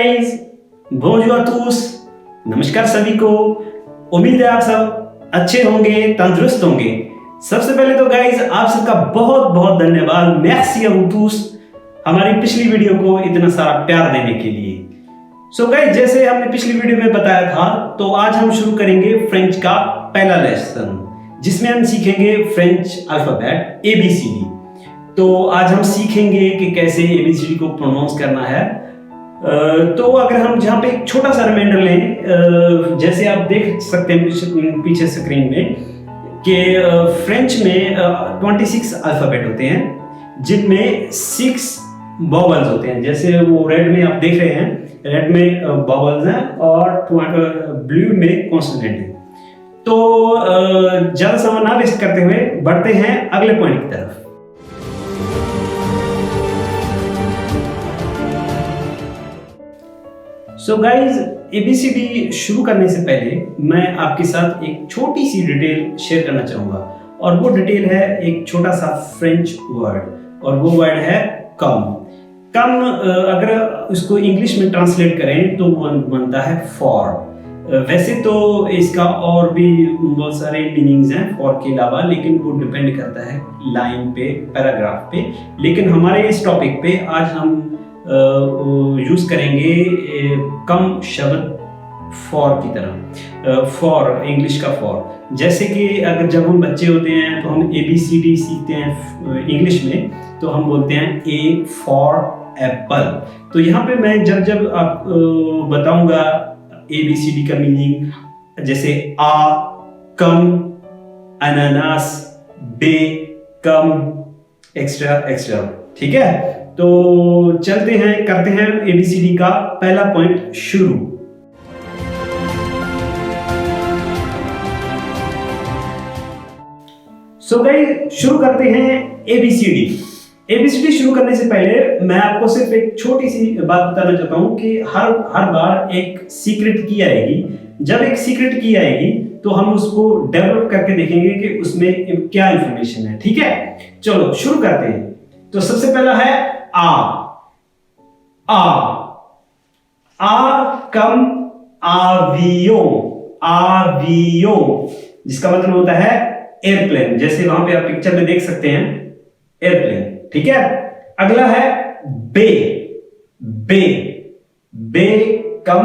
Guys, बोंजोर tous, नमस्कार सभी को। उम्मीद है आप सब अच्छे होंगे, तंदुरुस्त होंगे। सबसे पहले तो गाइस आप सबका बहुत बहुत धन्यवाद, merci à vous tous, हमारी पिछली वीडियो को इतना सारा प्यार देने के लिए। सो गाइस, जैसे हमने पिछली वीडियो में बताया था, तो आज हम शुरू करेंगे फ्रेंच का पहला लेसन, जिसमें हम सीखेंगे फ्रेंच अल्फाबेट ABCD। तो आज हम सीखेंगे कि कैसे ABCD को प्रोनाउंस करना है। तो अगर हम जहाँ पे एक छोटा सा रिमाइंडर लें, जैसे आप देख सकते हैं पीछे स्क्रीन में कि फ्रेंच में 26 अल्फाबेट होते हैं, जिनमें 6 वॉवल्स होते हैं। जैसे वो रेड में आप देख रहे हैं, रेड में वॉवल्स हैं और ब्लू में कॉन्सोनेंट है। तो ज्यादा समय ना वेस्ट करते हुए बढ़ते हैं अगले पॉइंट की तरफ। सो गाइज, ABCD शुरू करने से पहले मैं आपके साथ एक छोटी सी डिटेल शेयर करना चाहूंगा, और वो डिटेल है एक छोटा सा फ्रेंच वर्ड, और वो वर्ड है कम। कम अगर उसको इंग्लिश में ट्रांसलेट करें तो वो बनता है फॉर। वैसे तो इसका और भी बहुत सारे मीनिंग्स हैं फॉर के अलावा, लेकिन वो डिपेंड करता है लाइन पे, पैराग्राफ पे। लेकिन हमारे इस टॉपिक पे आज हम यूज करेंगे कम शब्द फॉर की तरह। फॉर, इंग्लिश का फॉर। जैसे कि अगर जब हम बच्चे होते हैं तो हम ABCD सीखते हैं इंग्लिश में, तो हम बोलते हैं A फॉर एप्पल। तो यहाँ पे मैं जब आप बताऊंगा ABCD का मीनिंग, जैसे आ कम, अनानास, बे कम, एक्स्ट्रा एक्स्ट्रा। ठीक है, तो चलते हैं, करते हैं ABCD का पहला पॉइंट शुरू। सो गाइस, शुरू करते हैं ABCD शुरू करने से पहले मैं आपको सिर्फ एक छोटी सी बात बताना चाहता हूं कि हर बार एक सीक्रेट की आएगी। जब एक सीक्रेट की आएगी तो हम उसको डेवलप करके देखेंगे कि उसमें क्या इंफॉर्मेशन है। ठीक है, चलो शुरू करते हैं। तो सबसे पहला है आ कम आवियों, जिसका मतलब होता है एयरप्लेन। जैसे वहां पे आप पिक्चर में देख सकते हैं एयरप्लेन। ठीक है, अगला है बे कम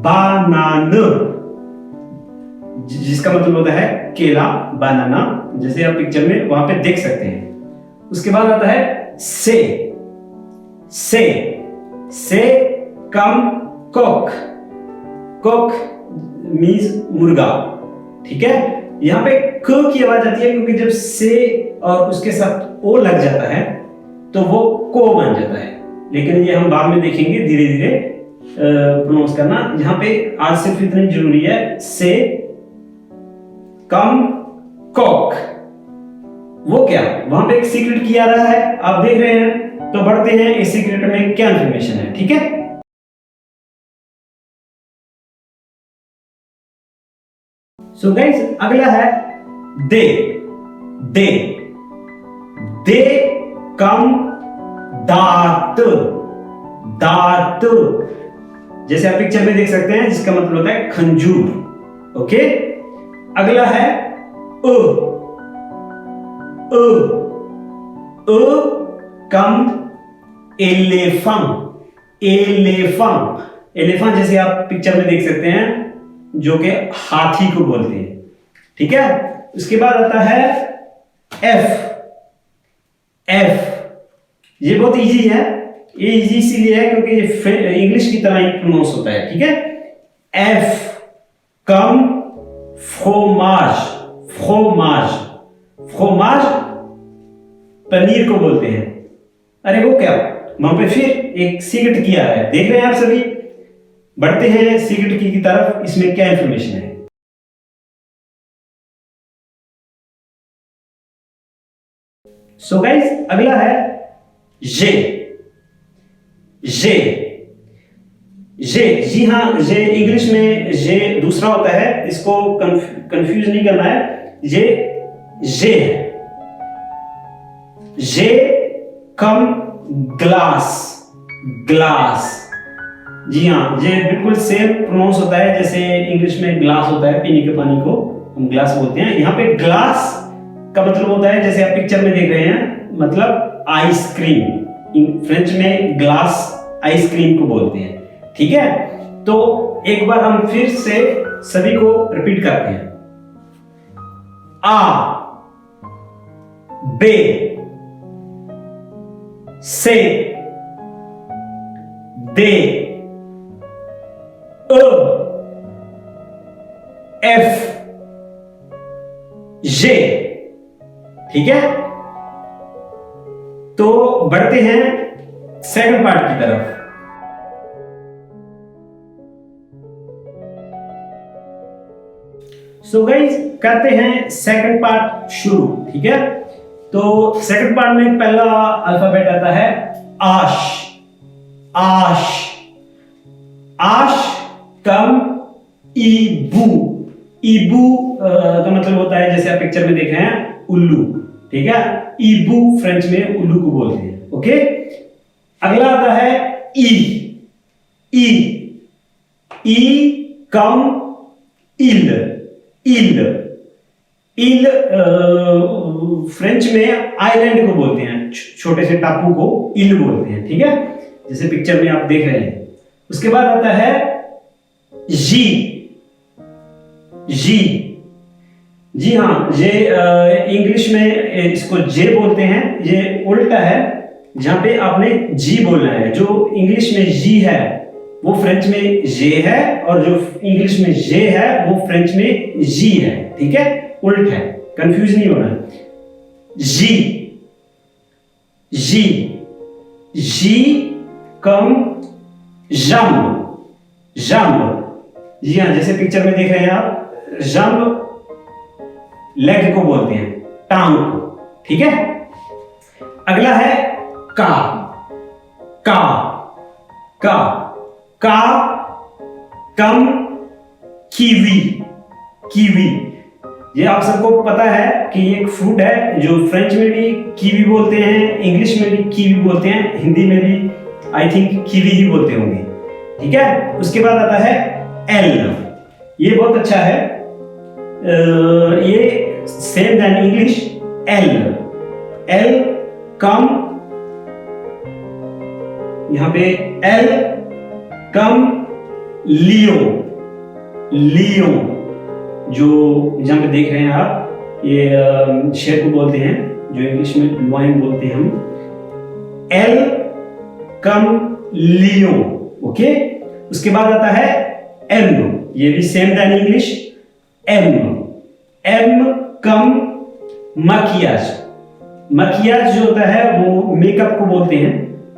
बनान, जिसका मतलब होता है केला, बनाना, जैसे आप पिक्चर में वहां पे देख सकते हैं। उसके बाद आता है से कम कोक मीन्स मुर्गा। ठीक है, यहाँ पे क की आवाज आती है, क्योंकि जब से और उसके साथ ओ लग जाता है तो वो को बन जाता है। लेकिन ये हम बाद में देखेंगे धीरे धीरे प्रोनाउंस करना। यहाँ पे आज सिर्फ इतनी जरूरी है, से कम कोक। वो क्या, वहां पे एक सीक्रेट किया रहा है, आप देख रहे हैं। तो बढ़ते हैं इस सीक्रेट में क्या इंफॉर्मेशन है। ठीक है, सो गाइस, अगला है दे कम दांत, जैसे आप पिक्चर में देख सकते हैं, जिसका मतलब होता है खंजूर। ओके, अगला है कम एलिफेंट, जैसे आप पिक्चर में देख सकते हैं, जो कि हाथी को बोलते हैं। ठीक है, उसके बाद आता है एफ। ये बहुत इजी है, ये इजी इसीलिए है क्योंकि ये इंग्लिश की तरह ही प्रोनाउंस होता है। ठीक है, एफ कम फ्रोमाज पनीर को बोलते हैं। अरे वो क्या, वहां पे फिर एक सीक्रेट किया है, देख रहे हैं आप सभी। बढ़ते हैं सीक्रेट की तरफ, इसमें क्या इंफॉर्मेशन है। सो गाइस, अगला है जे। जी हाँ, जे इंग्लिश में जे दूसरा होता है, इसको कंफ्यूज नहीं करना है। जे कम ग्लास, जी हाँ, ये बिल्कुल सेम प्रोनाउंस होता है जैसे इंग्लिश में ग्लास होता है, पीने के पानी को हम ग्लास बोलते हैं। यहाँ पे ग्लास का मतलब होता है, जैसे आप पिक्चर में देख रहे हैं, मतलब आइसक्रीम। फ्रेंच में ग्लास आइसक्रीम को बोलते हैं। ठीक है, तो एक बार हम फिर से सभी को रिपीट करते हैं। आ, बे, से, दे, एफ, जे। ठीक है, तो बढ़ते हैं सेकंड पार्ट की तरफ। सो गाइस, करते हैं सेकंड पार्ट शुरू। ठीक है, तो सेकंड पार्ट में पहला अल्फाबेट आता है आश। आश, आश कम ईबू। ईबू का मतलब होता है, जैसे आप पिक्चर में देख रहे हैं, उल्लू। ठीक है, ईबू फ्रेंच में उल्लू को बोलते हैं। ओके, अगला आता है ई। ई, ई कम इल। इल, इल फ्रेंच में आइलैंड को बोलते हैं, छोटे से टापू को इल बोलते हैं। ठीक है, जैसे पिक्चर में आप देख रहे हैं। उसके बाद आता है जी। जी, जी हाँ, ये इंग्लिश में इसको जे बोलते हैं। ये उल्टा है, जहां पे आपने जी बोलना है। जो इंग्लिश में जी है वो फ्रेंच में जे है, और जो इंग्लिश में जे है वो फ्रेंच में जी है। ठीक है, उल्ट है, कंफ्यूज नहीं होना है। जी, जी, जी कम जम्ब। जम्ब, जी हाँ, जैसे पिक्चर में देख रहे हैं आप, जम्ब लेग को बोलते हैं, टांग को। ठीक है, अगला है का। का, का, का कम कीवी। कीवी, ये आप सबको पता है कि ये एक फ्रूट है, जो फ्रेंच में भी कीवी बोलते हैं, इंग्लिश में भी कीवी बोलते हैं, हिंदी में भी आई थिंक कीवी ही बोलते होंगे। ठीक है, उसके बाद आता है एल। ये बहुत अच्छा है, ये same then English, L. L come, यहां पे एल कम लियो। लियो, जो जहां पे देख रहे हैं आप, ये शेर को बोलते हैं, जो इंग्लिश में लॉयन बोलते हैं हम। एल कम लियो। ओके, उसके बाद आता है एम। ये भी same then English, M. M come मकियाज। मकियाज जो होता है वो मेकअप को बोलते हैं,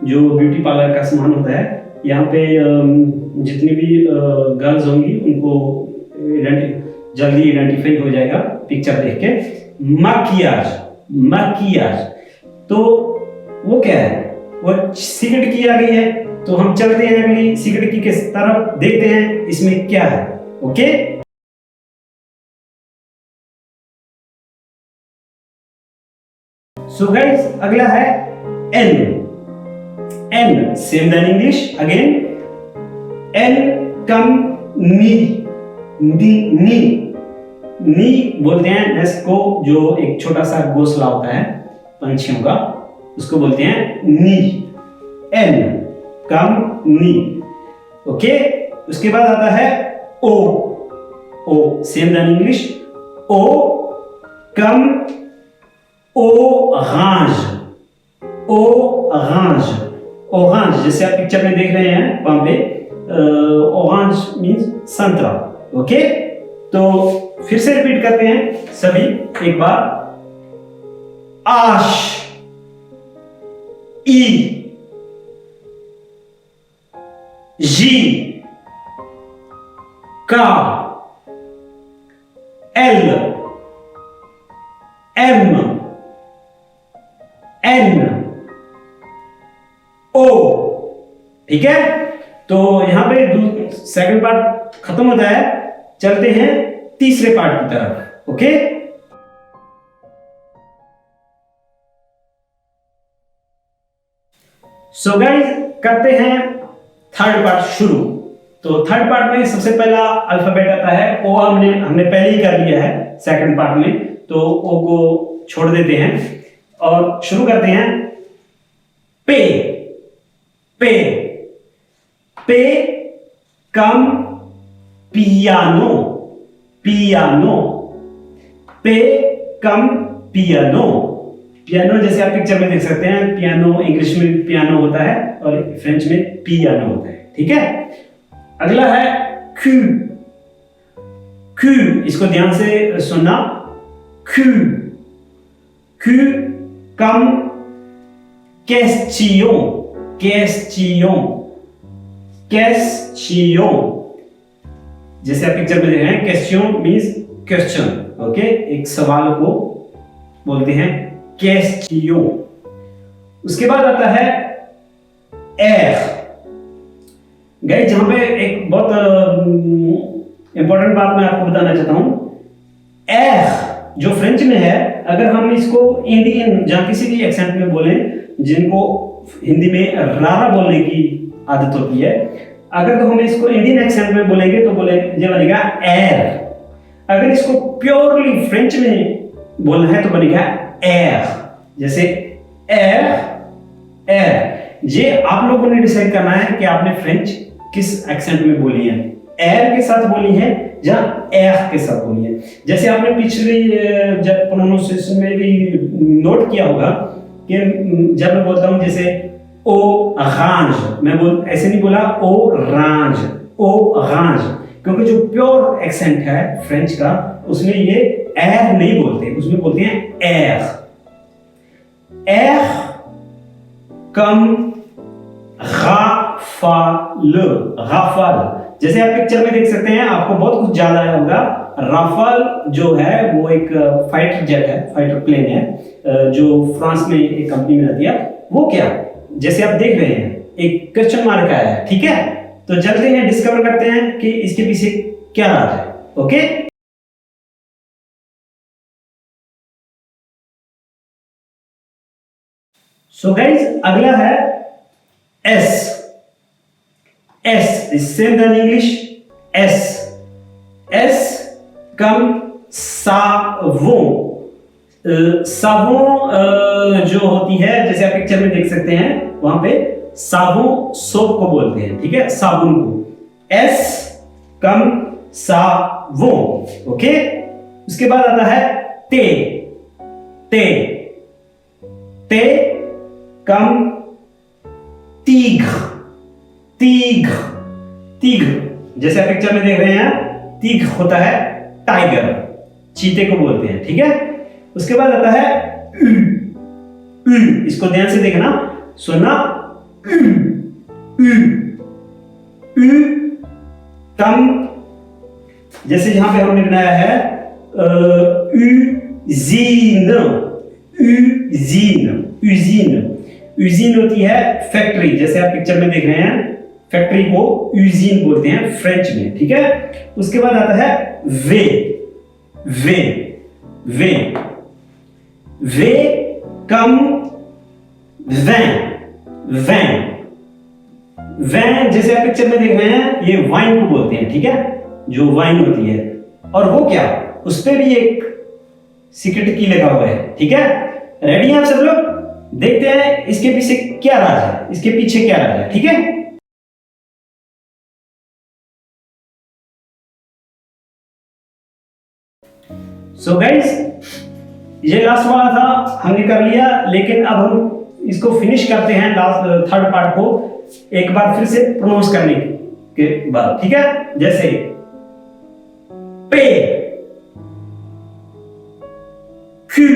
जो ब्यूटी पार्लर का सामान होता है। यहाँ पे जितनी भी गर्ल्स होंगी उनको जल्दी आइडेंटिफाई हो जाएगा पिक्चर देख के। मकियाज, मकियाज, तो वो क्या है? वो सिगरेट की आ गई है, तो हम चलते हैं अगली सिगरेट की तरफ, देखते हैं इसमें क्या है। ओके, सो गाइस, अगला है N. N same then English again, N come नी। नी, नी, नी बोलते हैं नेस्ट को, जो एक छोटा सा घोंसला होता है पंछियों का, उसको बोलते हैं नी। एन कम नी। ओके, उसके बाद आता है ओ। ओ सेम देन इंग्लिश, ओ कम ओरांज। ओरांज, ओरांज, जैसे आप पिक्चर में देख रहे हैं वहां पे, ओरांज मींस संतरा। ओके, तो फिर से रिपीट करते हैं सभी एक बार। आश, ई, जी, का, एल, एम, एन, ओ। ठीक है, तो यहां पे सेकंड पार्ट खत्म होता है, चलते हैं तीसरे पार्ट की तरफ। ओके, सो गाइस, करते हैं थर्ड पार्ट शुरू। तो थर्ड पार्ट में सबसे पहला अल्फाबेट आता है ओ। हमने पहले ही कर लिया है सेकंड पार्ट में, तो ओ को छोड़ देते हैं और शुरू करते हैं। पे, पे, पे कम पियानो, पियानो, पे कम पियानो। पियानो जैसे आप पिक्चर में देख सकते हैं, पियानो इंग्लिश में पियानो होता है और फ्रेंच में पियानो होता है, ठीक है। अगला है क्यू, क्यू, इसको ध्यान से सुनना। क्यू, क्यू कम क्वेश्चन, क्वेश्चन, क्वेश्चन, जैसे आप पिक्चर में देख रहे हैं, क्वेश्चन मींस क्वेश्चन, ओके, एक सवाल को बोलते हैं क्वेश्चन। उसके बाद आता है एर। गाइस जहां पे एक बहुत इंपॉर्टेंट बात मैं आपको बताना चाहता हूं, एर जो फ्रेंच में है, अगर हम इसको इंडियन जहां किसी भी एक्सेंट में बोलें, जिनको हिंदी में रारा बोलने की आदत होती है, अगर तो हम इसको इंडियन एक्सेंट में बोलेंगे तो ये बनेगा एर। अगर इसको प्योरली फ्रेंच में बोलना है तो बनेगा एर, जैसे एर, एर। ये आप लोगों ने डिसाइड करना है कि आपने फ्रेंच किस एक्सेंट में बोली है, एर के साथ बोली है या एर के साथ बोली है। जैसे आपने पिछली जब प्रोनाउंसिएशन में भी नोट किया होगा कि जब मैं बोलता हूं जैसे ओ रांज, मैं ऐसे नहीं बोला ओ रांज, ओ रांज, क्योंकि जो प्योर एक्सेंट है फ्रेंच का उसमें ये एर नहीं बोलते, उसमें बोलते हैं एर। एर कम राफाल, राफाल, जैसे आप पिक्चर में देख सकते हैं, आपको बहुत कुछ याद आया होगा। राफाल जो है वो एक फाइटर जेट है, फाइटर प्लेन है, जो फ्रांस में एक कंपनी में रहती है। वो क्या, जैसे आप देख रहे हैं एक क्वेश्चन मार्क आया है, ठीक है। तो चलते हैं, डिस्कवर करते हैं कि इसके पीछे क्या राज है, ओके। सो गाइज अगला है S. S is same then English, S, S come सावों। सावों जो होती है, जैसे आप पिक्चर में देख सकते हैं, वहां पे साबुन सोप को बोलते हैं, ठीक है, साबुन को। S come सावों, okay. उसके बाद आता है ते, ते, ते कम तीघ, तीघ, तीघ, जैसे आप पिक्चर में देख रहे हैं, तीघ होता है टाइगर, चीते को बोलते हैं, ठीक है। उसके बाद आता है उ, उ, इसको ध्यान से देखना, सुनना। उ, उ, उ कम, जैसे यहां पे हमने बनाया है उजीन, उजीन, उजीन, उजीन होती है फैक्ट्री, जैसे आप पिक्चर में देख रहे हैं, फैक्ट्री को यूजीन बोलते हैं फ्रेंच में, ठीक है। उसके बाद आता है वे, वे, वे, वे कम वैन, वैन, वैन, जैसे आप पिक्चर में देख रहे हैं, ये वाइन को बोलते हैं, ठीक है, जो वाइन होती है। और वो क्या, उस पे भी एक सीक्रेट की लगा हुआ है, ठीक है। रेडी हैं आप सब लोग, देखते हैं इसके पीछे क्या राज है, इसके पीछे क्या राज है, ठीक है। सो गाइस ये लास्ट वाला था, हमने कर लिया, लेकिन अब हम इसको फिनिश करते हैं, लास्ट थर्ड पार्ट को एक बार फिर से प्रोनाउंस करने के बाद, ठीक है। जैसे पे, क्यू,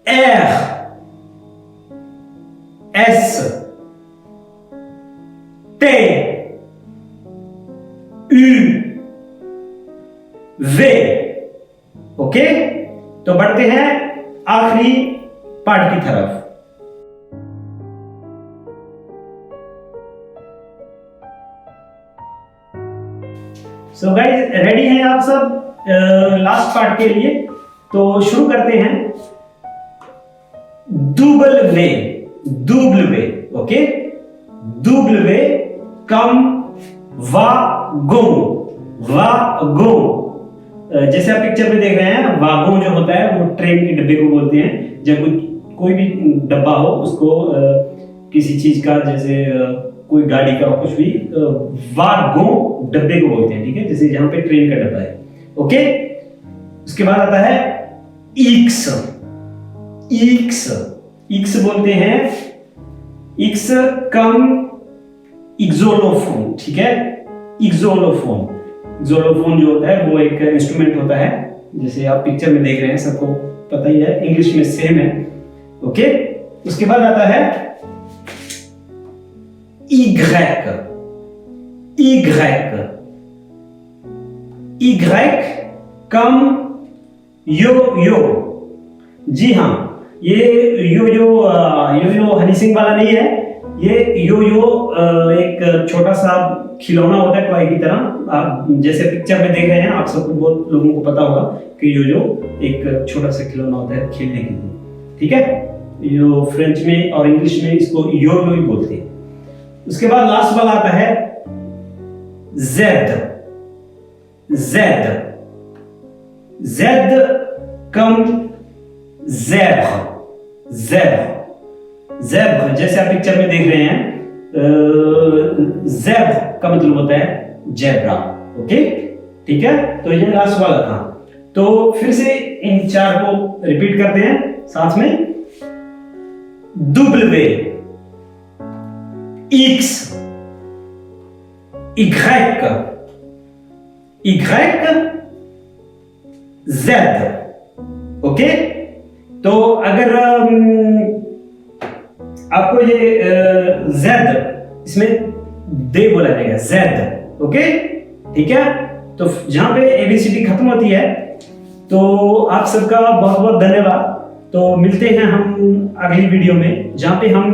एर, एस, टे, यू, वे, ओके। तो बढ़ते हैं आखिरी पार्ट की तरफ। सो गाइस रेडी हैं आप सब लास्ट पार्ट के लिए, तो शुरू करते हैं। डुबल वे, डुबल वे, okay. W comme wagon, wagon। जैसे आप पिक्चर में देख रहे हैं, वागों जो होता है वो ट्रेन के डब्बे को बोलते हैं। जब कोई भी डब्बा हो उसको किसी चीज का, जैसे कोई गाड़ी का कुछ भी, वागों डब्बे को बोलते हैं, ठीक है। जैसे यहाँ पे ट्रेन का डब्बा है, ओके। उसके बाद आता है ईक्स, ईक्स बोलते हैं, ईक्स कम इक्सोलोफोन, ठीक है। इक्सोलोफोन जो होता है वो एक इंस्ट्रूमेंट होता है, जैसे आप पिक्चर में देख रहे हैं, सबको पता ही है, इंग्लिश में सेम है, ओके। उसके बाद आता है Y कम यो। जी हाँ, ये यो हनी सिंह वाला नहीं है। ये यो एक छोटा सा खिलौना होता है टॉय की तरह। आप जैसे पिक्चर में देख रहे हैं, आप सबको, बहुत लोगों को पता होगा कि यो एक छोटा सा खिलौना होता है खेलने के लिए, ठीक है। यो फ्रेंच में और इंग्लिश में इसको यो ही बोलते हैं। उसके बाद लास्ट वाला आता है Z कम ज़ेब्र। जैसे आप पिक्चर में देख रहे हैं, ज़ेब्र का मतलब होता है जेब्रा, ओके, ठीक है। तो ये लास्ट वाला था। तो फिर से इन चार को रिपीट करते हैं साथ में। W X Y Z, okay. तो अगर आपको ये Z इसमें दे बोला जाएगा, Z, ओके, ठीक है। तो जहां पे ABCD खत्म होती है। तो आप सबका बहुत बहुत धन्यवाद। तो मिलते हैं हम अगली वीडियो में, जहां पे हम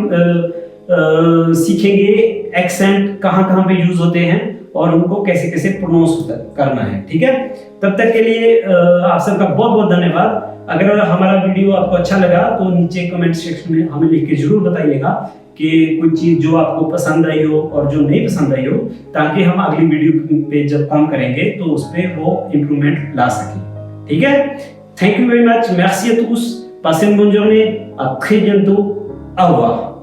सीखेंगे एक्सेंट कहां पे यूज होते हैं और उनको कैसे कैसे प्रोनाउंस करना है, ठीक है। तब तक के लिए आप सबका बहुत बहुत धन्यवाद। अगर हमारा वीडियो आपको अच्छा लगा तो नीचे कमेंट सेक्शन में हमें लिख के जरूर बताइएगा कि कोई चीज जो आपको पसंद आई हो और जो नहीं पसंद आई हो, ताकि हम अगली वीडियो पे जब काम करेंगे तो उस पर वो इम्प्रूवमेंट ला सकें, ठीक है। Thank you very much, merci à tous, passez une bonne journée, à très bientôt, au revoir।